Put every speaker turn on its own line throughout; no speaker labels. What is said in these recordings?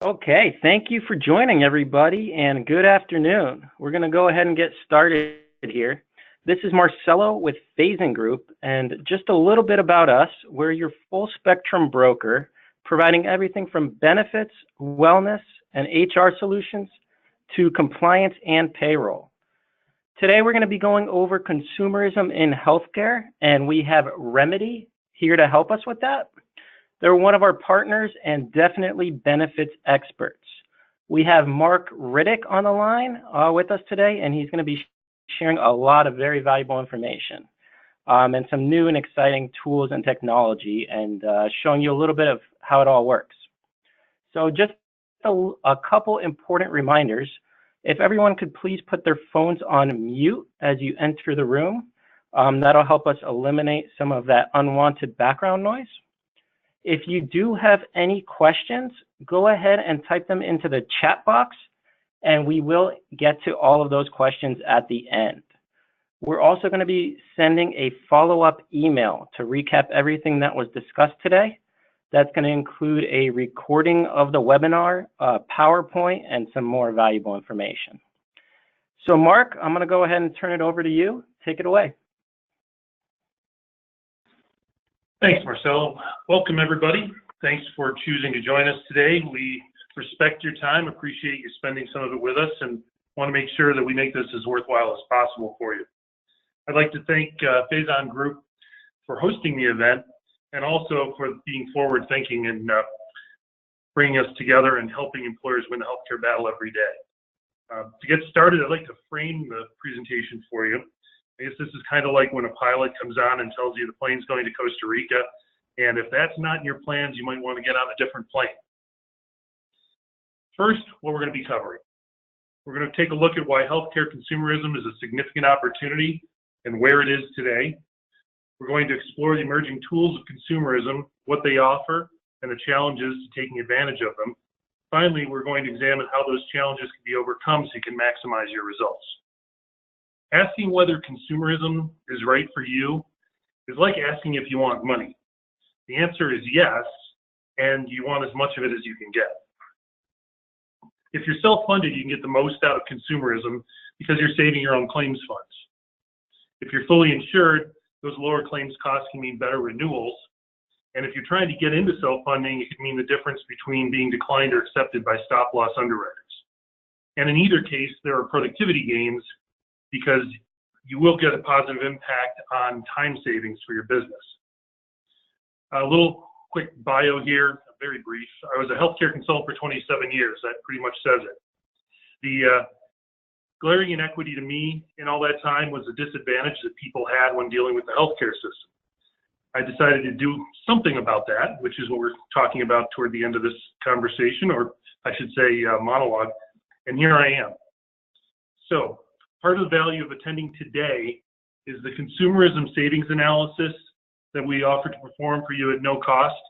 Okay, thank you for joining everybody and good afternoon. We're going to go ahead and get started here. This is Marcelo with Phasing Group, and just a little bit about us. We're your full spectrum broker, providing everything from benefits, wellness, and HR solutions to compliance and payroll. Today we're going to be going over consumerism in healthcare, and we have Remedy here to help us with that. They're one of our partners and definitely benefits experts. We have Mark Riddick on the line with us today, and he's going to be sharing a lot of very valuable information and some new and exciting tools and technology, and showing you a little bit of how it all works. So just a couple important reminders. If everyone could please put their phones on mute as you enter the room, that'll help us eliminate some of that unwanted background noise. If you do have any questions, go ahead and type them into the chat box, and we will get to all of those questions at the end. We're also going to be sending a follow-up email to recap everything that was discussed today. That's going to include a recording of the webinar, PowerPoint, and some more valuable information. So Mark, I'm going to go ahead and turn it over to you. Take it away.
Thanks, Marcelo. Welcome, everybody. Thanks for choosing to join us today. We respect your time, appreciate you spending some of it with us, and want to make sure that we make this as worthwhile as possible for you. I'd like to thank Phasing Group for hosting the event and also for being forward-thinking and bringing us together and helping employers win the healthcare battle every day. To get started, I'd like to frame the presentation for you. I guess this is kind of like when a pilot comes on and tells you the plane's going to Costa Rica, and if that's not in your plans, you might want to get on a different plane. First, what we're going to be covering. We're going to take a look at why healthcare consumerism is a significant opportunity and where it is today. We're going to explore the emerging tools of consumerism, what they offer, and the challenges to taking advantage of them. Finally, we're going to examine how those challenges can be overcome so you can maximize your results. Asking whether consumerism is right for you is like asking if you want money. The answer is yes, and you want as much of it as you can get. If you're self-funded, you can get the most out of consumerism because you're saving your own claims funds. If you're fully insured, those lower claims costs can mean better renewals. And if you're trying to get into self-funding, it can mean the difference between being declined or accepted by stop-loss underwriters. And in either case, there are productivity gains because you will get a positive impact on time savings for your business. A little quick bio here, very brief. I was a healthcare consultant for 27 years. That pretty much says it. The glaring inequity to me in all that time was the disadvantage that people had when dealing with the healthcare system. I decided to do something about that, which is what we're talking about toward the end of this conversation, or I should say monologue, and here I am. So, part of the value of attending today is the consumerism savings analysis that we offer to perform for you at no cost.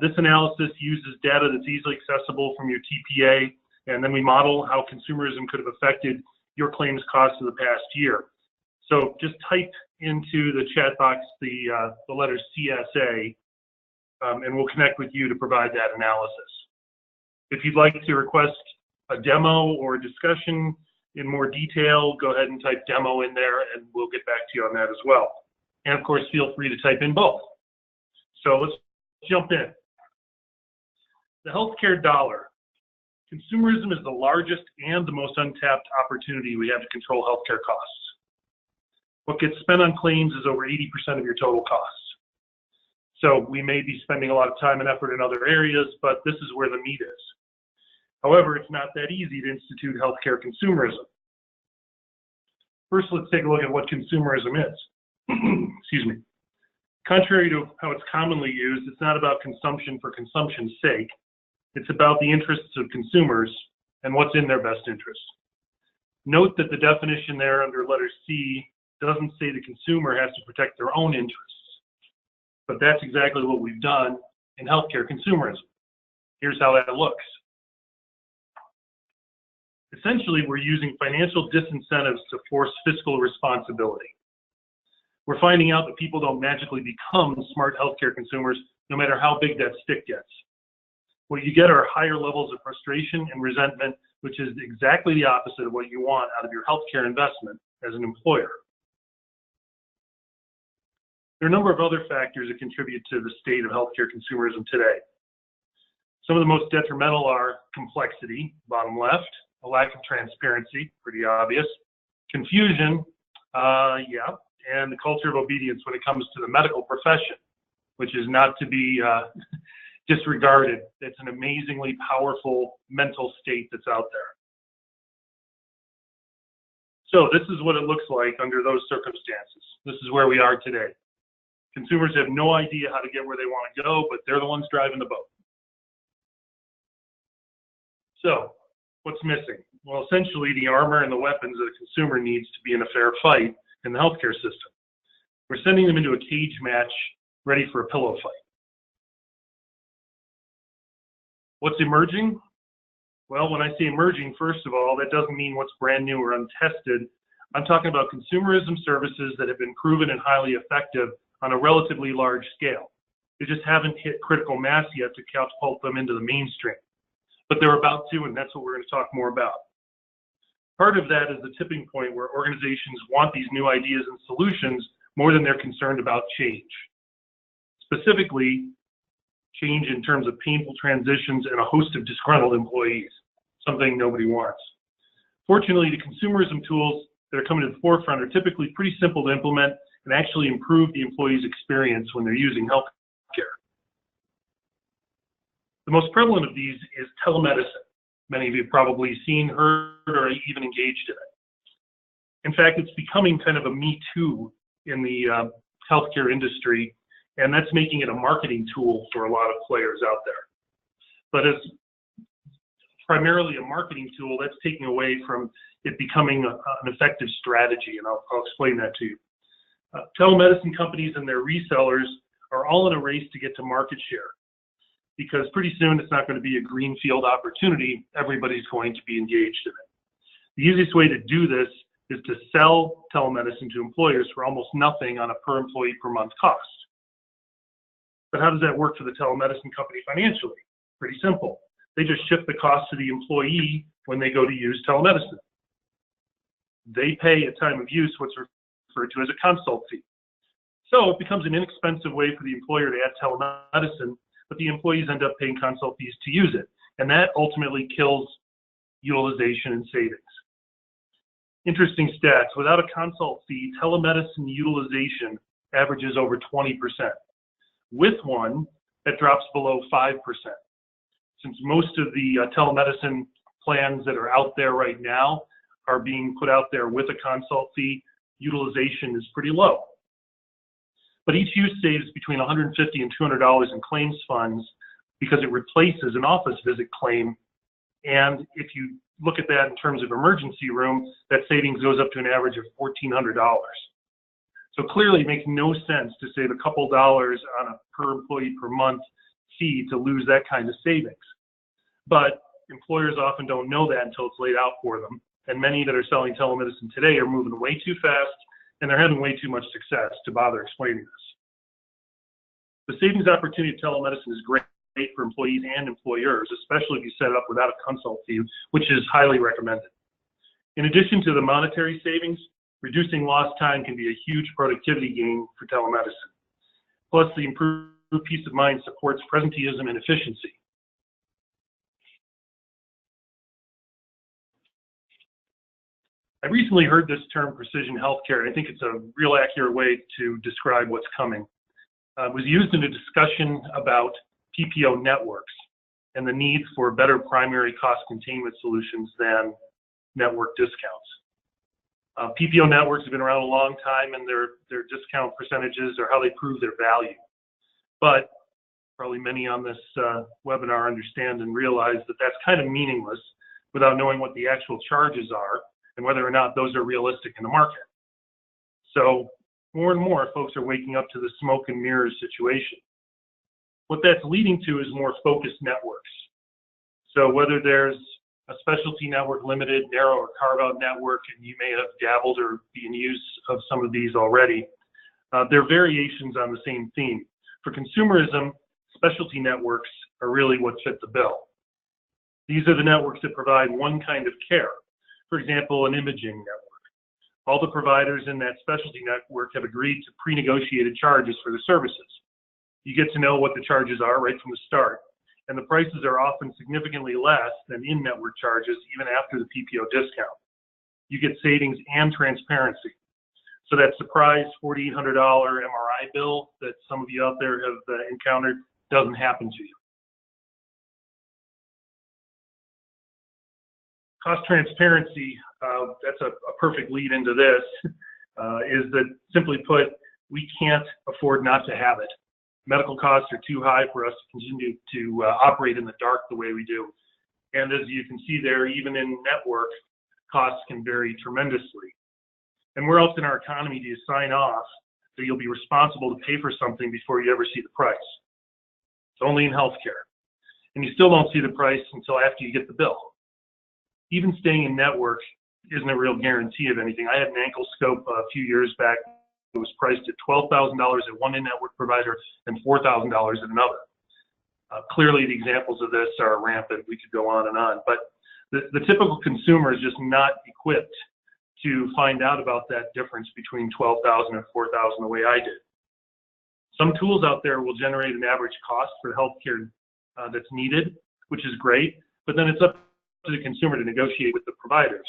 This analysis uses data that's easily accessible from your TPA, and then we model how consumerism could have affected your claims costs of the past year. So just type into the chat box the letter CSA, and we'll connect with you to provide that analysis. If you'd like to request a demo or a discussion in more detail, go ahead and type demo in there and we'll get back to you on that as well. And of course, feel free to type in both. So let's jump in. The healthcare dollar. Consumerism is the largest and the most untapped opportunity we have to control healthcare costs. What gets spent on claims is over 80% of your total costs. So we may be spending a lot of time and effort in other areas, but this is where the meat is. However, it's not that easy to institute healthcare consumerism. First, let's take a look at what consumerism is. Excuse me. Contrary to how it's commonly used, it's not about consumption for consumption's sake. It's about the interests of consumers and what's in their best interest. Note that the definition there under letter C doesn't say the consumer has to protect their own interests, but that's exactly what we've done in healthcare consumerism. Here's how that looks. Essentially, we're using financial disincentives to force fiscal responsibility. We're finding out that people don't magically become smart healthcare consumers, no matter how big that stick gets. What you get are higher levels of frustration and resentment, which is exactly the opposite of what you want out of your healthcare investment as an employer. There are a number of other factors that contribute to the state of healthcare consumerism today. Some of the most detrimental are complexity, bottom left, a lack of transparency, pretty obvious, confusion, yeah, and the culture of obedience when it comes to the medical profession, which is not to be disregarded. It's an amazingly powerful mental state that's out there. So this is what it looks like under those circumstances. This is where we are today. Consumers have no idea how to get where they want to go, but they're the ones driving the boat. So what's missing? Well, essentially the armor and the weapons that a consumer needs to be in a fair fight in the healthcare system. We're sending them into a cage match ready for a pillow fight. What's emerging? Well, when I say emerging, first of all, that doesn't mean what's brand new or untested. I'm talking about consumerism services that have been proven and highly effective on a relatively large scale. They just haven't hit critical mass yet to catapult them into the mainstream. But they're about to, and that's what we're going to talk more about. Part of that is the tipping point where organizations want these new ideas and solutions more than they're concerned about change. Specifically, change in terms of painful transitions and a host of disgruntled employees, something nobody wants. Fortunately, the consumerism tools that are coming to the forefront are typically pretty simple to implement and actually improve the employee's experience when they're using healthcare. The most prevalent of these is telemedicine. Many of you have probably seen, heard, or even engaged in it. In fact, it's becoming kind of a me too in the healthcare industry, and that's making it a marketing tool for a lot of players out there. But as primarily a marketing tool, that's taking away from it becoming an effective strategy, and I'll explain that to you. Telemedicine companies and their resellers are all in a race to get to market share, because pretty soon it's not going to be a greenfield opportunity. Everybody's going to be engaged in it. The easiest way to do this is to sell telemedicine to employers for almost nothing on a per employee per month cost. But how does that work for the telemedicine company financially? Pretty simple. They just shift the cost to the employee when they go to use telemedicine. They pay at time of use what's referred to as a consult fee. So it becomes an inexpensive way for the employer to add telemedicine, but the employees end up paying consult fees to use it. And that ultimately kills utilization and savings. Interesting stats, without a consult fee, telemedicine utilization averages over 20%. With one, that drops below 5%. Since most of the telemedicine plans that are out there right now are being put out there with a consult fee, utilization is pretty low. But each use saves between $150 and $200 in claims funds because it replaces an office visit claim. And if you look at that in terms of emergency room, that savings goes up to an average of $1,400. So clearly it makes no sense to save a couple dollars on a per employee per month fee to lose that kind of savings. But employers often don't know that until it's laid out for them. And many that are selling telemedicine today are moving way too fast, and they're having way too much success to bother explaining this. The savings opportunity of telemedicine is great for employees and employers, especially if you set it up without a consult fee, which is highly recommended. In addition to the monetary savings, reducing lost time can be a huge productivity gain for telemedicine. Plus, the improved peace of mind supports presenteeism and efficiency. I recently heard this term precision healthcare, and I think it's a real accurate way to describe what's coming. It was used in a discussion about PPO networks and the need for better primary cost containment solutions than network discounts. PPO networks have been around a long time, and their discount percentages are how they prove their value. But probably many on this webinar understand and realize that that's kind of meaningless without knowing what the actual charges are and whether or not those are realistic in the market. So more and more folks are waking up to the smoke and mirrors situation. What that's leading to is more focused networks. So whether there's a specialty network, limited, narrow, or carve-out network, and you may have dabbled or be in use of some of these already, they're variations on the same theme. For consumerism, specialty networks are really what fit the bill. These are the networks that provide one kind of care. For example, an imaging network. All the providers in that specialty network have agreed to pre-negotiated charges for the services. You get to know what the charges are right from the start, and the prices are often significantly less than in-network charges even after the PPO discount. You get savings and transparency. So that surprise $4,800 MRI bill that some of you out there have encountered doesn't happen to you. Cost transparency, that's a perfect lead into this, is that simply put, we can't afford not to have it. Medical costs are too high for us to continue to operate in the dark the way we do. And as you can see there, even in network, costs can vary tremendously. And where else in our economy do you sign off that you'll be responsible to pay for something before you ever see the price? It's only in healthcare. And you still don't see the price until after you get the bill. Even staying in network isn't a real guarantee of anything. I had an ankle scope a few years back. It was priced at $12,000 at one in-network provider and $4,000 at another. Clearly, the examples of this are rampant. We could go on and on. But the typical consumer is just not equipped to find out about that difference between $12,000 and $4,000 the way I did. Some tools out there will generate an average cost for healthcare that's needed, which is great, but then it's up to the consumer to negotiate with the providers.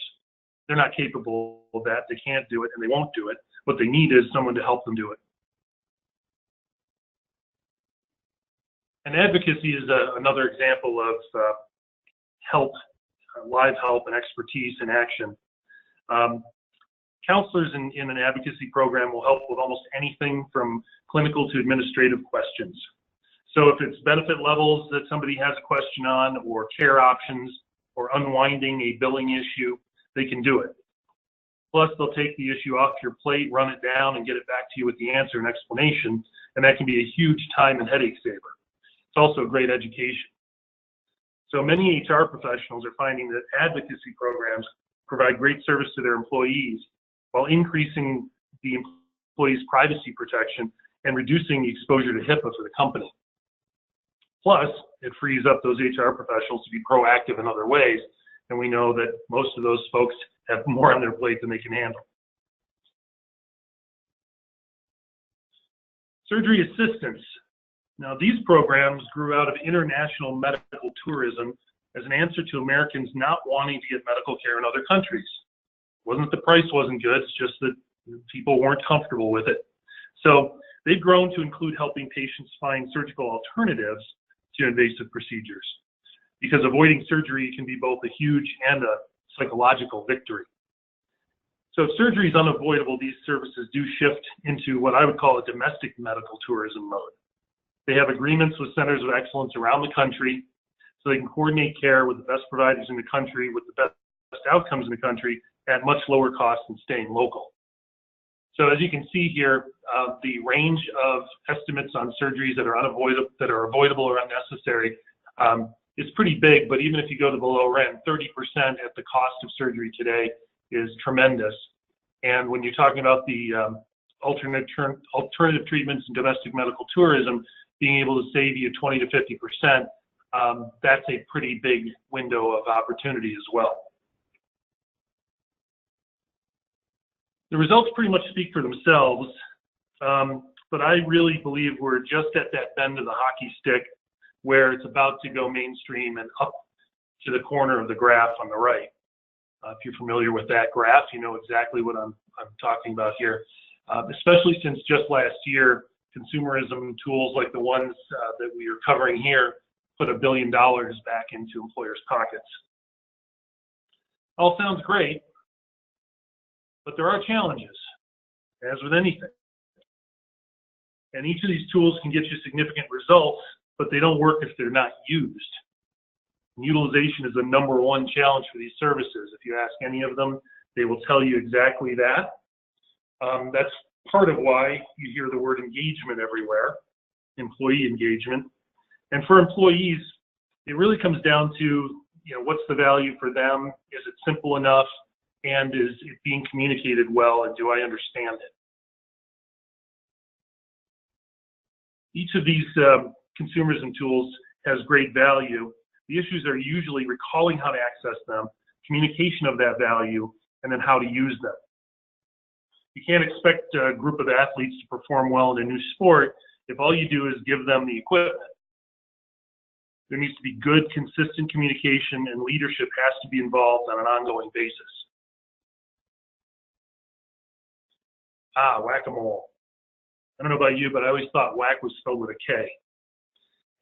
They're not capable of that, they can't do it, and they won't do it. What they need is someone to help them do it. And advocacy is another example of help, live help and expertise in action. Counselors in an advocacy program will help with almost anything from clinical to administrative questions. So if it's benefit levels that somebody has a question on, or care options, or unwinding a billing issue, they can do it. Plus, they'll take the issue off your plate, run it down, and get it back to you with the answer and explanation, and that can be a huge time and headache saver. It's also a great education. So many HR professionals are finding that advocacy programs provide great service to their employees while increasing the employee's privacy protection and reducing the exposure to HIPAA for the company. Plus, it frees up those HR professionals to be proactive in other ways, and we know that most of those folks have more on their plate than they can handle. Surgery assistance. Now, these programs grew out of international medical tourism as an answer to Americans not wanting to get medical care in other countries. It wasn't that the price wasn't good, it's just that people weren't comfortable with it. So they've grown to include helping patients find surgical alternatives to invasive procedures, because avoiding surgery can be both a huge and a psychological victory. So if surgery is unavoidable, these services do shift into what I would call a domestic medical tourism mode. They have agreements with centers of excellence around the country so they can coordinate care with the best providers in the country with the best outcomes in the country at much lower cost than staying local. So as you can see here, the range of estimates on surgeries that are avoidable or unnecessary is pretty big, but even if you go to the lower end, 30% at the cost of surgery today is tremendous. And when you're talking about the alternative treatments in domestic medical tourism, being able to save you 20 to 50%, that's a pretty big window of opportunity as well. The results pretty much speak for themselves, but I really believe we're just at that bend of the hockey stick where it's about to go mainstream and up to the corner of the graph on the right. If you're familiar with that graph, you know exactly what I'm talking about here, especially since just last year, consumerism tools like the ones that we are covering here put $1 billion back into employers' pockets. All sounds great, but there are challenges, as with anything. And each of these tools can get you significant results, but they don't work if they're not used. And utilization is the #1 challenge for these services. If you ask any of them, they will tell you exactly that. That's part of why you hear the word engagement everywhere, employee engagement. And for employees, it really comes down to, what's the value for them? Is it simple enough? And is it being communicated well, and do I understand it? Each of these consumerism tools has great value, the issues are usually recalling how to access them, communication of that value, and then how to use them. You can't expect a group of athletes to perform well in a new sport if all you do is give them the equipment. There needs to be good, consistent communication, and leadership has to be involved on an ongoing basis. Whack-a-mole. I don't know about you, but I always thought whack was spelled with a K.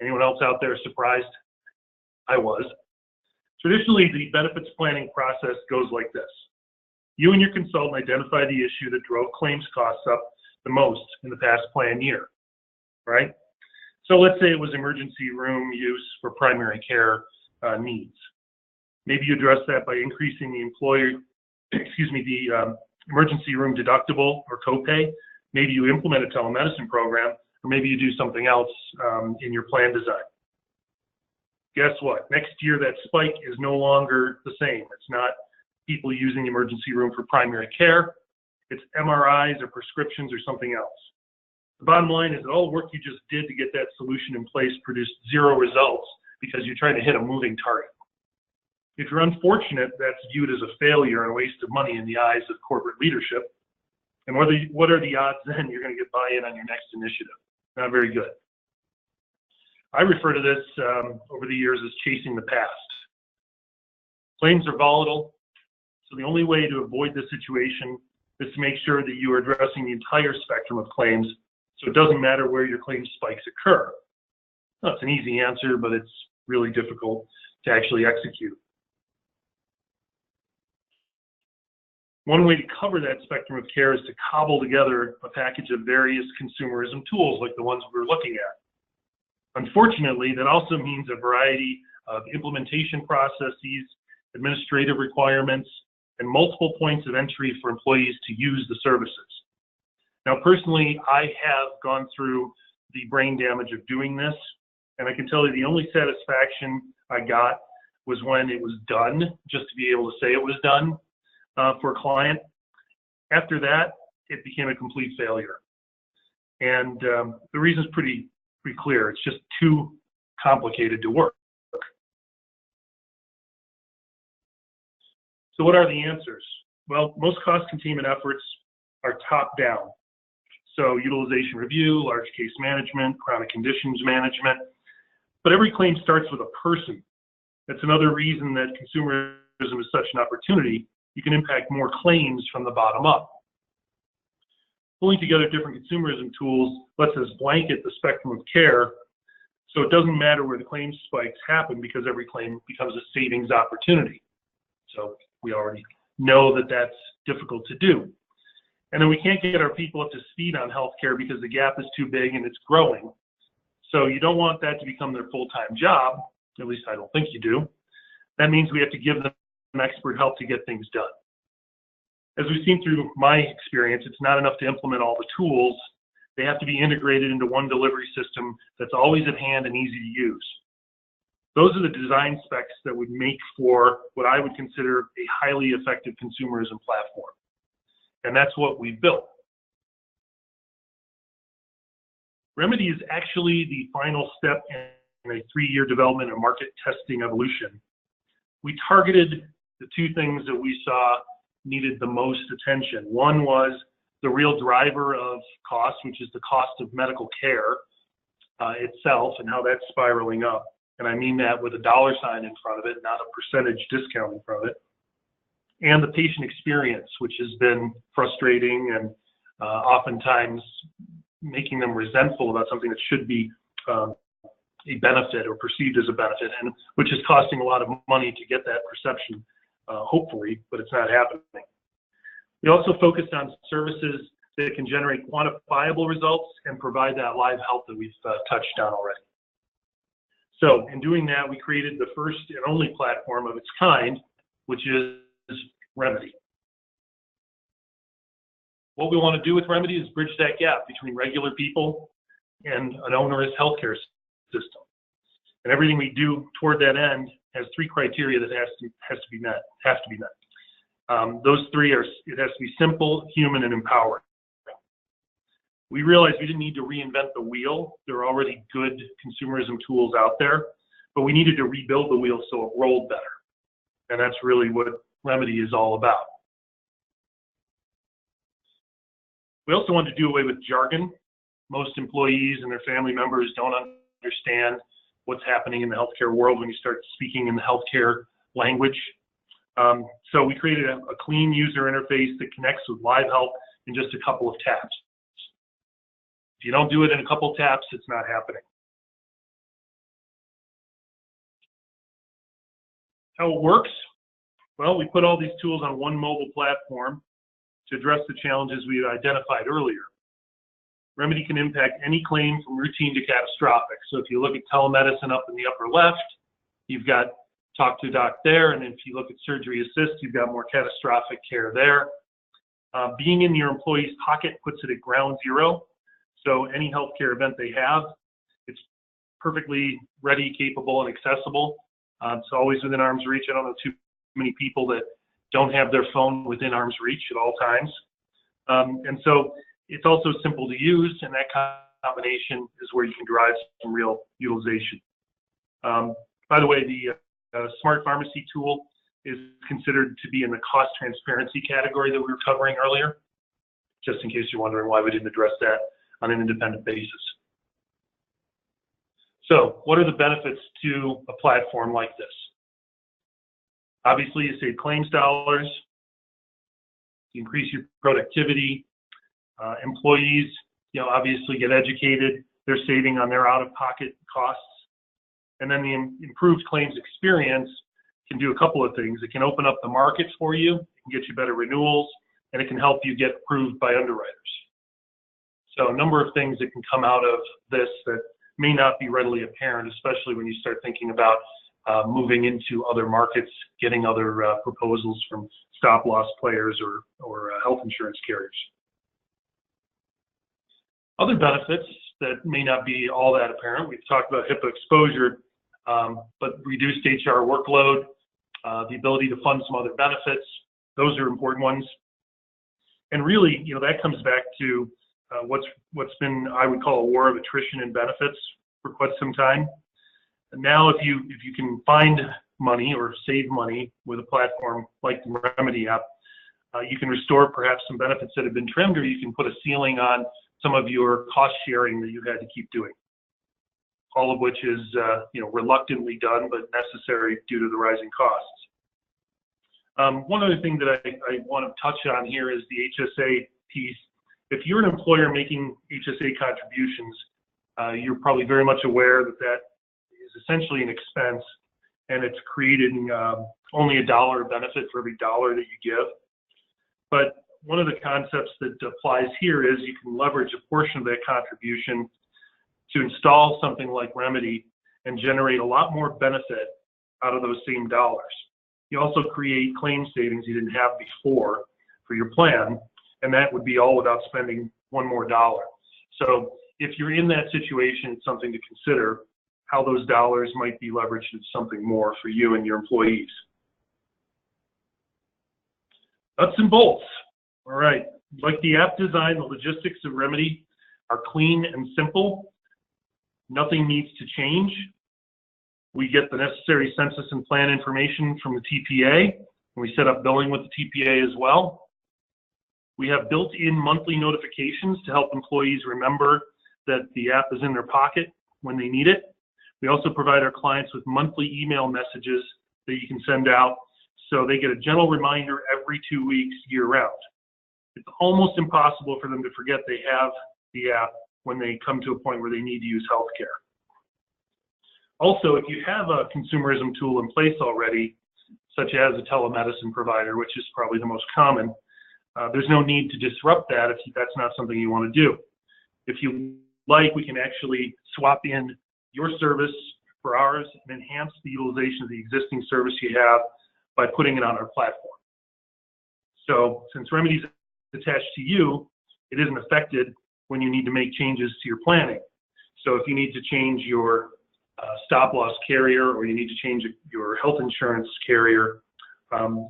Anyone else out there surprised? I was. Traditionally, the benefits planning process goes like this. You and your consultant identify the issue that drove claims costs up the most in the past plan year, right? So let's say it was emergency room use for primary care needs. Maybe you address that by increasing the emergency room deductible or copay. Maybe you implement a telemedicine program, or maybe you do something else in your plan design. Guess what? Next year, that spike is no longer the same. It's not people using the emergency room for primary care. It's MRIs or prescriptions or something else. The bottom line is that all the work you just did to get that solution in place produced zero results because you're trying to hit a moving target. If you're unfortunate, that's viewed as a failure and a waste of money in the eyes of corporate leadership. And what are the odds then you're going to get buy-in on your next initiative? Not very good. I refer to this over the years as chasing the past. Claims are volatile, so the only way to avoid this situation is to make sure that you are addressing the entire spectrum of claims, so it doesn't matter where your claim spikes occur. That's an easy answer, but it's really difficult to actually execute. One way to cover that spectrum of care is to cobble together a package of various consumerism tools like the ones we're looking at. Unfortunately, that also means a variety of implementation processes, administrative requirements, and multiple points of entry for employees to use the services. Now, personally, I have gone through the brain damage of doing this, and I can tell you the only satisfaction I got was when it was done, just to be able to say it was done for a client. After that, it became a complete failure. And the reason is pretty clear. It's just too complicated to work. So what are the answers? Well, most cost containment efforts are top-down. So utilization review, large case management, chronic conditions management. But every claim starts with a person. That's another reason that consumerism is such an opportunity. You can impact more claims from the bottom up. Pulling together different consumerism tools lets us blanket the spectrum of care, so it doesn't matter where the claim spikes happen because every claim becomes a savings opportunity. So we already know that that's difficult to do. And then we can't get our people up to speed on healthcare because the gap is too big and it's growing. So you don't want that to become their full-time job, at least I don't think you do. That means we have to give them expert help to get things done. As we've seen through my experience, it's not enough to implement all the tools. They have to be integrated into one delivery system that's always at hand and easy to use. Those are the design specs that would make for what I would consider a highly effective consumerism platform. And that's what we built. Remedy is actually the final step in a 3-year development and market testing evolution. We targeted the two things that we saw needed the most attention. One was the real driver of cost, which is the cost of medical care itself and how that's spiraling up. And I mean that with a dollar sign in front of it, not a percentage discount in front of it. And the patient experience, which has been frustrating and oftentimes making them resentful about something that should be a benefit or perceived as a benefit, and which is costing a lot of money to get that perception, hopefully, but it's not happening. We also focused on services that can generate quantifiable results and provide that live health that we've touched on already. So in doing that, we created the first and only platform of its kind, which is Remedy. What we want to do with Remedy is bridge that gap between regular people and an onerous healthcare system. And everything we do toward that end has 3 criteria that have to be met. Those 3 are: it has to be simple, human, and empowering. We realized we didn't need to reinvent the wheel. There are already good consumerism tools out there, but we needed to rebuild the wheel so it rolled better. And that's really what Remedy is all about. We also wanted to do away with jargon. Most employees and their family members don't understand what's happening in the healthcare world when you start speaking in the healthcare language. So we created a clean user interface that connects with live help in just a couple of taps. If you don't do it in a couple of taps, it's not happening. How it works? Well, we put all these tools on one mobile platform to address the challenges we had identified earlier. Remedy can impact any claim from routine to catastrophic. So if you look at telemedicine up in the upper left, you've got Talk to Doc there, and if you look at Surgery Assist, you've got more catastrophic care there. Being in your employee's pocket puts it at ground zero. So any healthcare event they have, it's perfectly ready, capable, and accessible. It's always within arm's reach. I don't know too many people that don't have their phone within arm's reach at all times. And so it's also simple to use, and that combination is where you can derive some real utilization. By the way, the Smart Pharmacy tool is considered to be in the cost transparency category that we were covering earlier, just in case you're wondering why we didn't address that on an independent basis. So what are the benefits to a platform like this? Obviously, you save claims dollars, you increase your productivity, employees, obviously get educated, they're saving on their out-of-pocket costs, and then the improved claims experience can do a couple of things. It can open up the market for you, it can get you better renewals, and it can help you get approved by underwriters. So a number of things that can come out of this that may not be readily apparent, especially when you start thinking about moving into other markets, getting other proposals from stop-loss players or health insurance carriers. Other benefits that may not be all that apparent, we've talked about HIPAA exposure, but reduced HR workload, the ability to fund some other benefits, those are important ones. And really, that comes back to what's been, I would call, a war of attrition in benefits for quite some time. And now if you can find money or save money with a platform like the Remedy app, you can restore perhaps some benefits that have been trimmed, or you can put a ceiling on some of your cost sharing that you had to keep doing. All of which is reluctantly done, but necessary due to the rising costs. One other thing that I want to touch on here is the HSA piece. If you're an employer making HSA contributions, you're probably very much aware that that is essentially an expense, and it's creating only $1 of benefit for every dollar that you give. But one of the concepts that applies here is you can leverage a portion of that contribution to install something like Remedy and generate a lot more benefit out of those same dollars. You also create claim savings you didn't have before for your plan, and that would be all without spending one more dollar. So if you're in that situation, it's something to consider how those dollars might be leveraged into something more for you and your employees. Nuts and bolts. All right, like the app design, the logistics of Remedy are clean and simple. Nothing needs to change. We get the necessary census and plan information from the TPA, and we set up billing with the TPA as well. We have built-in monthly notifications to help employees remember that the app is in their pocket when they need it. We also provide our clients with monthly email messages that you can send out so they get a gentle reminder every 2 weeks year-round. It's almost impossible for them to forget they have the app when they come to a point where they need to use healthcare. Also, if you have a consumerism tool in place already, such as a telemedicine provider, which is probably the most common, there's no need to disrupt that if that's not something you want to do. If you like, we can actually swap in your service for ours and enhance the utilization of the existing service you have by putting it on our platform. So since Remedy is attached to you, it isn't affected when you need to make changes to your planning. So if you need to change your stop-loss carrier, or you need to change your health insurance carrier,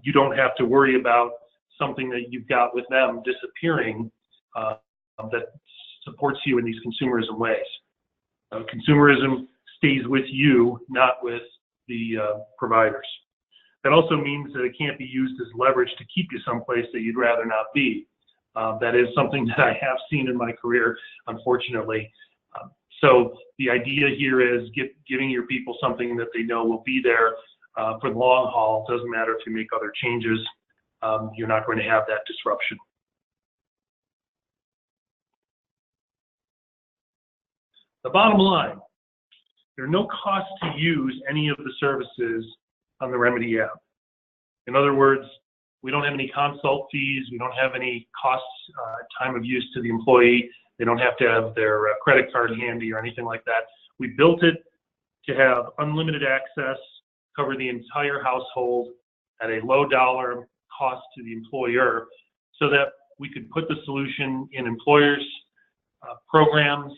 you don't have to worry about something that you've got with them disappearing that's supports you in these consumerism ways. Consumerism stays with you, not with the providers. That also means that it can't be used as leverage to keep you someplace that you'd rather not be. That is something that I have seen in my career, unfortunately. So the idea here is giving your people something that they know will be there for the long haul. It doesn't matter if you make other changes, you're not going to have that disruption. The bottom line, there are no costs to use any of the services on the Remedy app. In other words, we don't have any consult fees, we don't have any costs, time of use to the employee, they don't have to have their credit card handy or anything like that. We built it to have unlimited access, cover the entire household at a low dollar cost to the employer, so that we could put the solution in employers' programs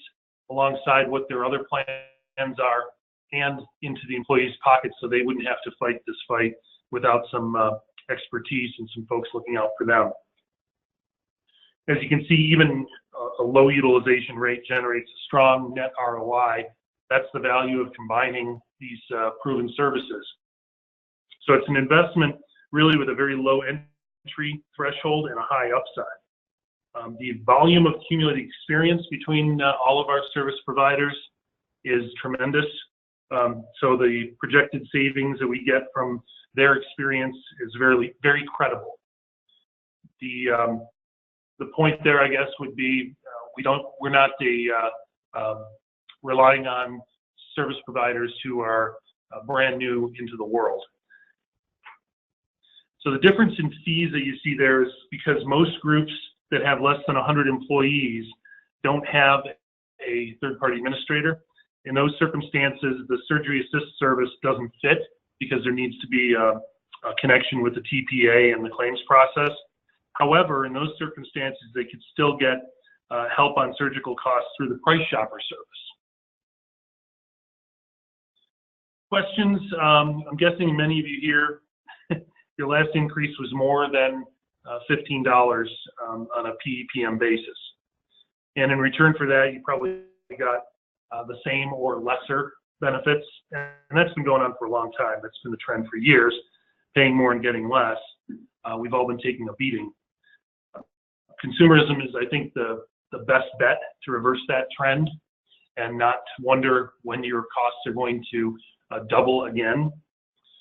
alongside what their other plans are and into the employees' pockets, so they wouldn't have to fight this fight without some expertise and some folks looking out for them. As you can see, even a low utilization rate generates a strong net ROI. That's the value of combining these proven services. So it's an investment really with a very low entry threshold and a high upside. The volume of cumulative experience between all of our service providers is tremendous. So the projected savings that we get from their experience is very, very credible. The point there, I guess, would be we're not relying on service providers who are brand new into the world. So the difference in fees that you see there is because most groups that have less than 100 employees don't have a third-party administrator. In those circumstances, the surgery assist service doesn't fit because there needs to be a connection with the TPA and the claims process. However, in those circumstances, they could still get help on surgical costs through the Price Shopper service. Questions? I'm guessing many of you here, your last increase was more than $15 on a PEPM basis. And in return for that, you probably got the same or lesser benefits. And that's been going on for a long time. That's been the trend for years, paying more and getting less. We've all been taking a beating. Consumerism is, I think, the best bet to reverse that trend and not wonder when your costs are going to double again.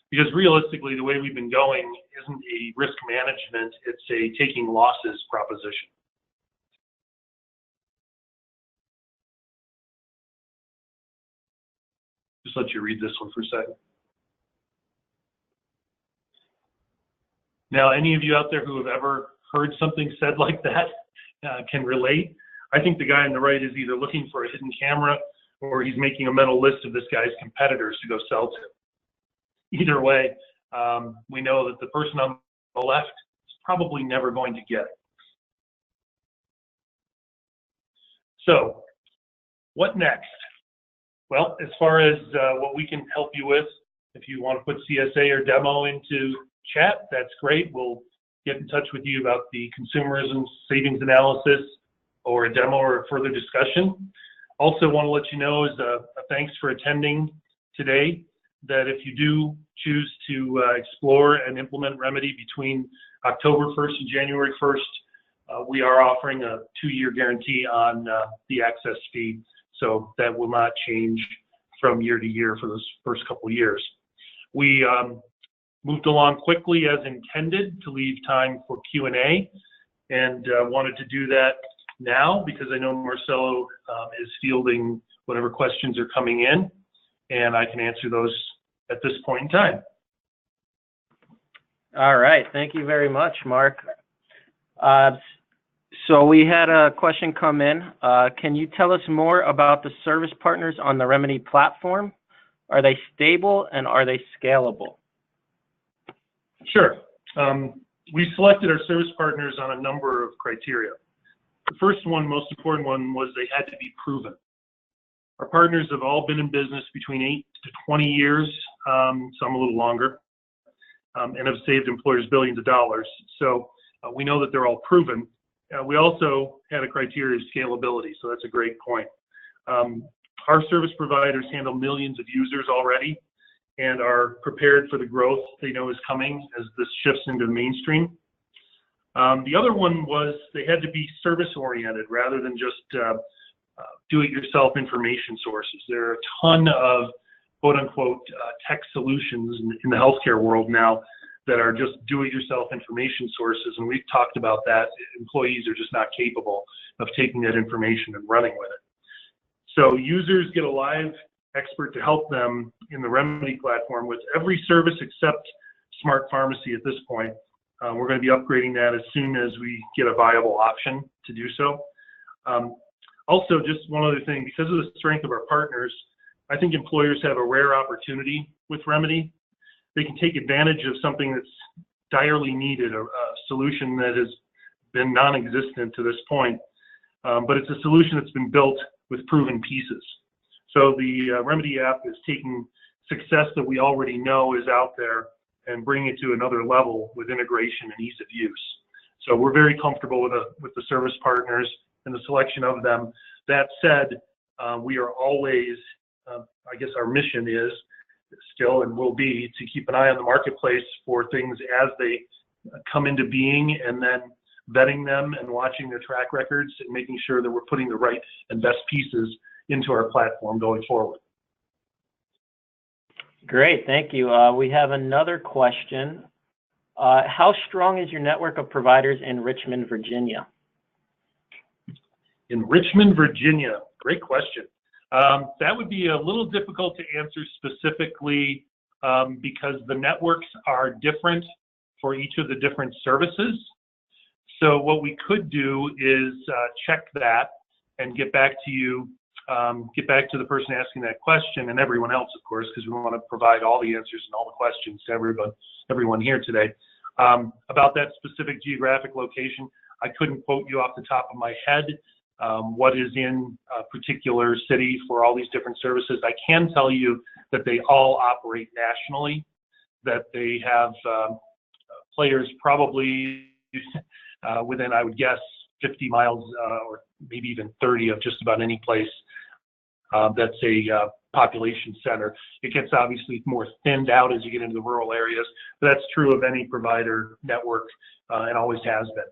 Because realistically, the way we've been going isn't a risk management, it's a taking losses proposition. Just let you read this one for a second. Now, any of you out there who have ever heard something said like that can relate. I think the guy on the right is either looking for a hidden camera or he's making a mental list of this guy's competitors to go sell to. Either way, we know that the person on the left is probably never going to get it. So, what next? Well, as far as what we can help you with, if you want to put CSA or demo into chat, that's great. We'll get in touch with you about the consumerism savings analysis or a demo or a further discussion. Also want to let you know as a thanks for attending today that if you do choose to explore and implement Remedy between October 1st and January 1st, we are offering a 2-year guarantee on the access fee. So that will not change from year to year for those first couple of years. We moved along quickly as intended to leave time for Q&A and wanted to do that now because I know Marcelo is fielding whatever questions are coming in and I can answer those at this point in time.
All right, thank you very much, Mark. So we had a question come in. Can you tell us more about the service partners on the Remedy platform? Are they stable and are they scalable?
Sure. We selected our service partners on a number of criteria. The first one, most important one, was they had to be proven. Our partners have all been in business between 8 to 20 years, some a little longer, and have saved employers billions of dollars. So we know that they're all proven. We also had a criteria of scalability, so that's a great point. Our service providers handle millions of users already and are prepared for the growth they know is coming as this shifts into the mainstream. The other one was they had to be service-oriented rather than just do-it-yourself information sources. There are a ton of quote-unquote tech solutions in the healthcare world now that are just do-it-yourself information sources, and we've talked about that. Employees are just not capable of taking that information and running with it. So users get a live expert to help them in the Remedy platform with every service except Smart Pharmacy at this point. We're going to be upgrading that as soon as we get a viable option to do so. Also, just one other thing, because of the strength of our partners, I think employers have a rare opportunity with Remedy. They can take advantage of something that's direly needed, a solution that has been non-existent to this point, but it's a solution that's been built with proven pieces. So the Remedy app is taking success that we already know is out there and bringing it to another level with integration and ease of use. So we're very comfortable with the service partners and the selection of them. That said, we are always, I guess our mission is still and will be to keep an eye on the marketplace for things as they come into being, and then vetting them and watching their track records and making sure that we're putting the right and best pieces into our platform going forward.
Great, thank you. We have another question. How strong is your network of providers in Richmond, Virginia?
In Richmond, Virginia, great question. That would be a little difficult to answer specifically because the networks are different for each of the different services. So what we could do is check that and get back to you, get back to the person asking that question and everyone else, of course, because we want to provide all the answers and all the questions to everyone here today. About that specific geographic location, I couldn't quote you off the top of my head what is in a particular city for all these different services. I can tell you that they all operate nationally, that they have players probably within, I would guess, 50 miles or maybe even 30 of just about any place that's a population center. It gets obviously more thinned out as you get into the rural areas, but that's true of any provider network and always has been.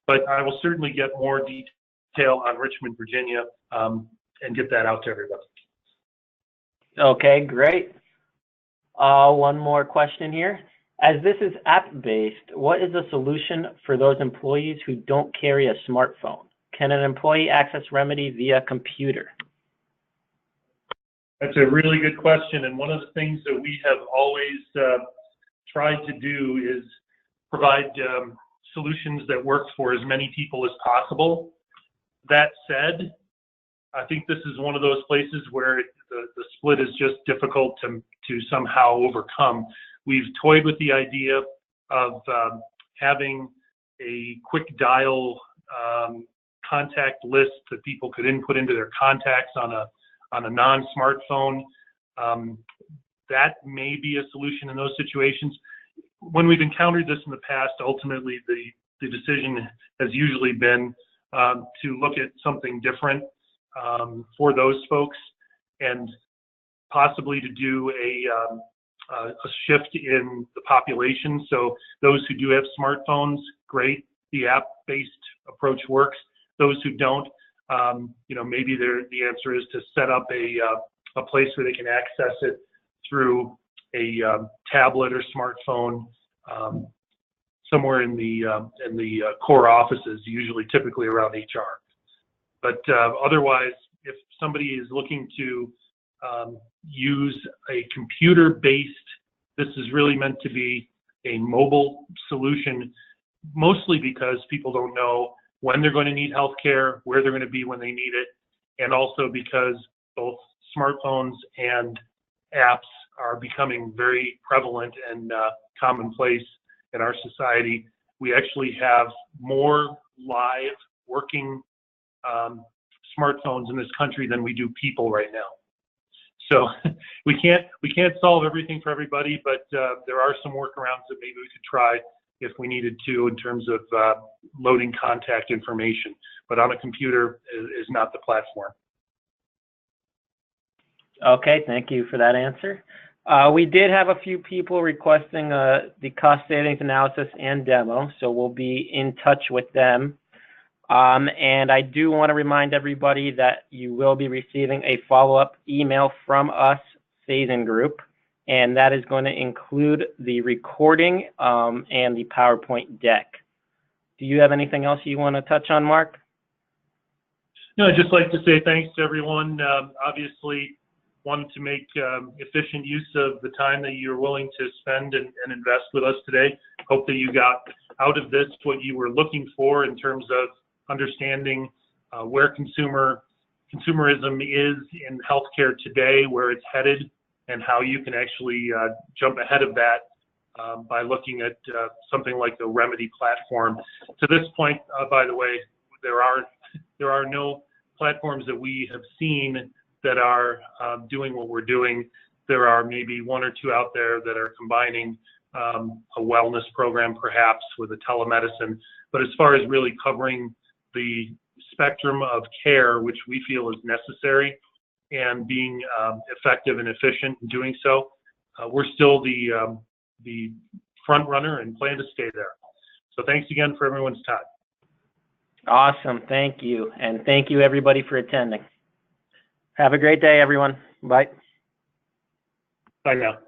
But I will certainly get more detail on Richmond, Virginia, and get that out to everybody.
Okay, great. One more question here. As this is app-based, what is the solution for those employees who don't carry a smartphone? Can an employee access Remedy via computer?
That's a really good question, and one of the things that we have always tried to do is provide solutions that work for as many people as possible. That said, I think this is one of those places where the split is just difficult to somehow overcome. We've toyed with the idea of having a quick dial contact list that people could input into their contacts on a non-smartphone. That may be a solution in those situations. When we've encountered this in the past, ultimately the decision has usually been to look at something different for those folks, and possibly to do a shift in the population. So those who do have smartphones, great, the app-based approach works. Those who don't, maybe the answer is to set up a place where they can access it through a tablet or smartphone somewhere in the core offices, usually typically around HR. But otherwise, if somebody is looking to use a computer-based, this is really meant to be a mobile solution, mostly because people don't know when they're going to need healthcare, where they're going to be when they need it, and also because both smartphones and apps are becoming very prevalent and commonplace in our society. We actually have more live working smartphones in this country than we do people right now. So we can't solve everything for everybody, but there are some workarounds that maybe we could try if we needed to in terms of loading contact information. But on a computer is not the platform.
Okay, thank you for that answer. We did have a few people requesting the cost savings analysis and demo, so we'll be in touch with them. And I do want to remind everybody that you will be receiving a follow-up email from us, Phase-In Group, and that is going to include the recording and the PowerPoint deck. Do you have anything else you want to touch on, Mark?
No, I'd just like to say thanks to everyone. Obviously, wanted to make efficient use of the time that you're willing to spend and invest with us today. Hope that you got out of this what you were looking for in terms of understanding where consumerism is in healthcare today, where it's headed, and how you can actually jump ahead of that by looking at something like the Remedy platform. To this point, by the way, there are no platforms that we have seen that are doing what we're doing. There are maybe one or two out there that are combining a wellness program perhaps with a telemedicine. But as far as really covering the spectrum of care, which we feel is necessary, and being effective and efficient in doing so, we're still the front runner and plan to stay there. So thanks again for everyone's time.
Awesome, thank you. And thank you everybody for attending. Have a great day, everyone. Bye.
Bye now.